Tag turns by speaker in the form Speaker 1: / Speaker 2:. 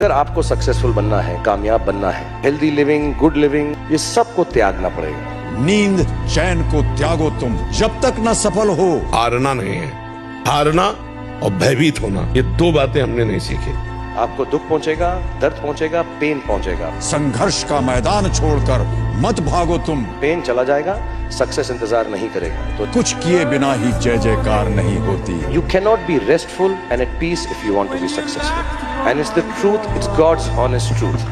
Speaker 1: अगर आपको सक्सेसफुल बनना है, कामयाब बनना है, हेल्दी लिविंग, गुड लिविंग, ये सबको त्यागना पड़ेगा।
Speaker 2: नींद चैन को त्यागो तुम, जब तक न सफल हो।
Speaker 3: हारना नहीं है, हारना और भयभीत होना, ये दो बातें हमने नहीं सीखी।
Speaker 1: आपको दुख पहुंचेगा, दर्द पहुंचेगा, पेन पहुंचेगा।
Speaker 2: संघर्ष का मैदान छोड़कर मत भागो तुम।
Speaker 1: पेन चला जाएगा, सक्सेस इंतजार नहीं करेगा। तो
Speaker 2: कुछ किए बिना ही जय जयकार नहीं होती।
Speaker 1: you cannot be restful and at peace if you want to be successful, and it's the truth, it's God's honest truth.